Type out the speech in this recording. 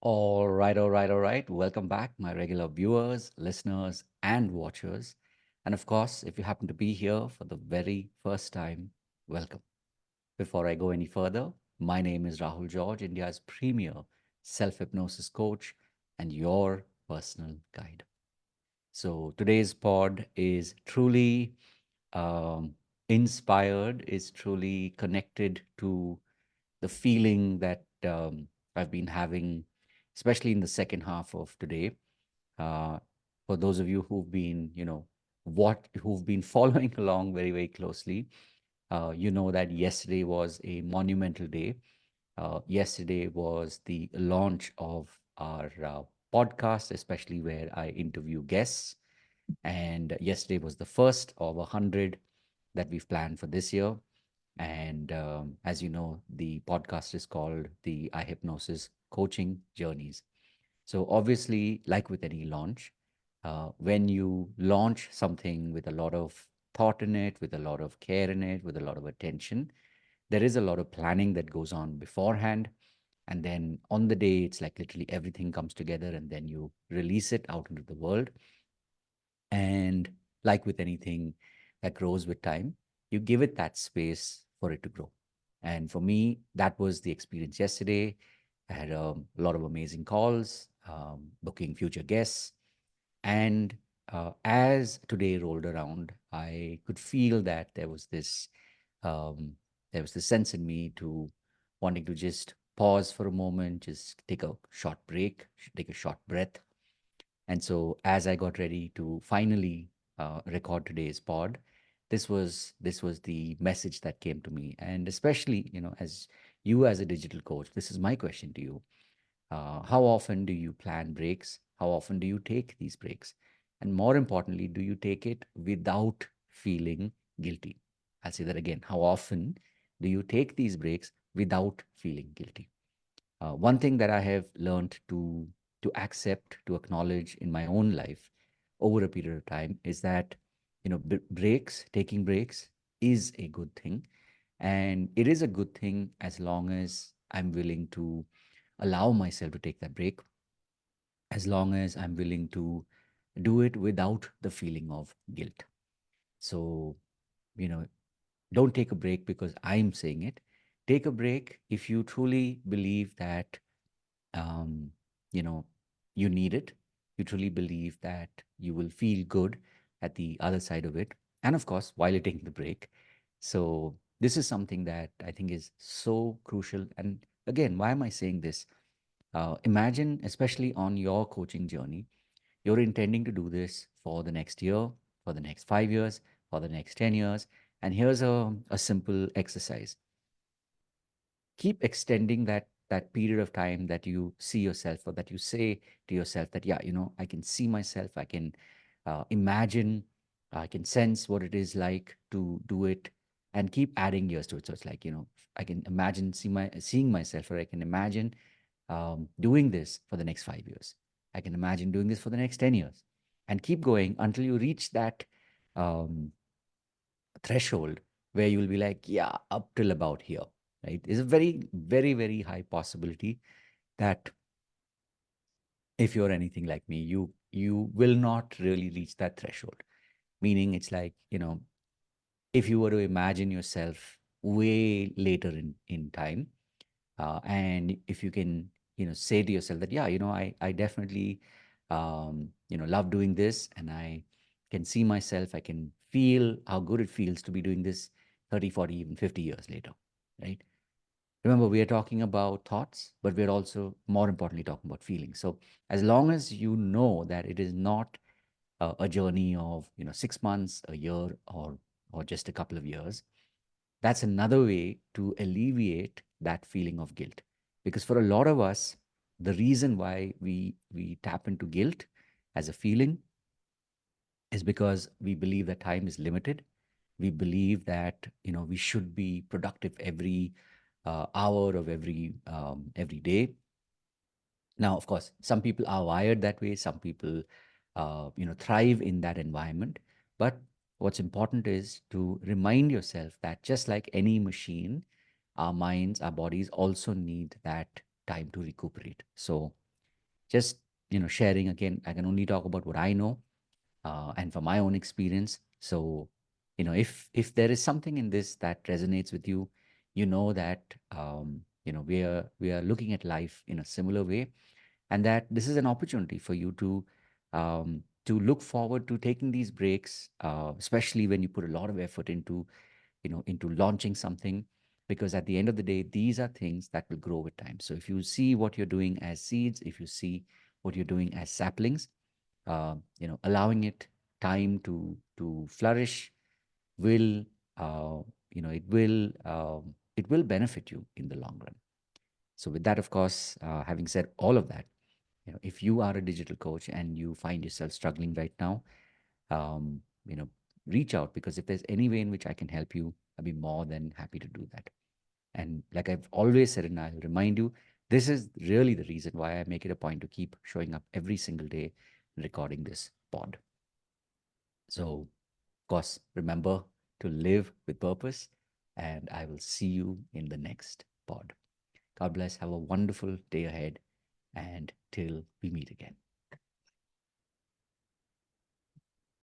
All right. Welcome back, my regular viewers, listeners, and watchers. And of course, if you happen to be here for the very first time, welcome. Before I go any further, my name is Rahul George, India's premier self hypnosis coach and your personal guide. So today's pod is truly um, inspired, is truly connected to the feeling that I've been having, especially in the second half of today. Uh, for those of you who've been, who've been following along very closely, you know that yesterday was a monumental day. Yesterday was the launch of our podcast, especially where I interview guests. And yesterday was the first of 100 that we've planned for this year. And as you know, the podcast is called the I Hypnosis Coaching Journeys. So, obviously, like with any launch, when you launch something with a lot of thought in it, with a lot of care in it, with a lot of attention, there is a lot of planning that goes on beforehand. And then on the day, it's like literally everything comes together and then you release it out into the world. And like with anything that grows with time, you give it that space for it to grow. And for me, that was the experience yesterday. I had a lot of amazing calls, booking future guests. And as today rolled around, I could feel that um, there was this sense in me to wanting to just pause for a moment, just take a short break, take a short breath, and so, as I got ready to finally record today's pod, this was the message that came to me, and especially, as you as a digital coach, this is my question to you: how often do you plan breaks? How often do you take these breaks? And more importantly, do you take it without feeling guilty? I'll say that again. How often do you take these breaks without feeling guilty? One thing that I have learned to accept, to acknowledge in my own life over a period of time is that breaks, taking breaks, is a good thing, and it is a good thing as long as I'm willing to allow myself to take that break, as long as I'm willing to do it without the feeling of guilt. So, you know, don't take a break because I'm saying it. Take a break if you truly believe that um, you know you need it, you truly believe that you will feel good at the other side of it, and of course while you're taking the break. So this is something that I think is so crucial. And again, why am I saying this? Imagine, especially on your coaching journey, you're intending to do this for the next year, for the next 5 years, for the next 10 years. And here's a simple exercise: keep extending that period of time that you see yourself, or that you say to yourself that, yeah, I can see myself, I can imagine, I can sense what it is like to do it, and keep adding years to it. So it's like, I can imagine seeing myself, or I can imagine doing this for the next 5 years, I can imagine doing this for the next 10 years, and keep going until you reach that um, threshold where you'll be like, yeah, up till about here, right? It's a very high possibility that if you're anything like me, you will not really reach that threshold. Meaning, it's like, if you were to imagine yourself way later in time, and if you can, say to yourself that, yeah, I definitely, love doing this, and I can see myself, I can feel how good it feels to be doing this 30, 40, even 50 years later, right? Remember, we are talking about thoughts, but we're also, more importantly, talking about feelings. So as long as you know that it is not a journey of, 6 months, a year, or just a couple of years, that's another way to alleviate that feeling of guilt. Because for a lot of us, the reason why we tap into guilt as a feeling is because we believe that time is limited. We believe that, we should be productive every hour of every day. Now, of course, some people are wired that way. Some people, thrive in that environment. But what's important is to remind yourself that just like any machine, our minds, our bodies also need that time to recuperate. So just sharing. Again, I can only talk about what I know, and from my own experience. So if there is something in this that resonates with you, you know that we are looking at life in a similar way, and that this is an opportunity for you to look forward to taking these breaks, especially when you put a lot of effort into launching something, because at the end of the day, these are things that will grow with time. So if you see what you're doing as seeds, if you see what you're doing as saplings, allowing it time to flourish will it will benefit you in the long run. So with that, of course, having said all of that, if you are a digital coach and you find yourself struggling right now, um, you know, reach out, because if there's any way in which I can help you, I'd be more than happy to do that. And like I've always said, and I'll remind you, this is really the reason why I make it a point to keep showing up every single day and recording this pod. So, of course, remember to live with purpose, and I will see you in the next pod. God bless. Have a wonderful day ahead, and till we meet again.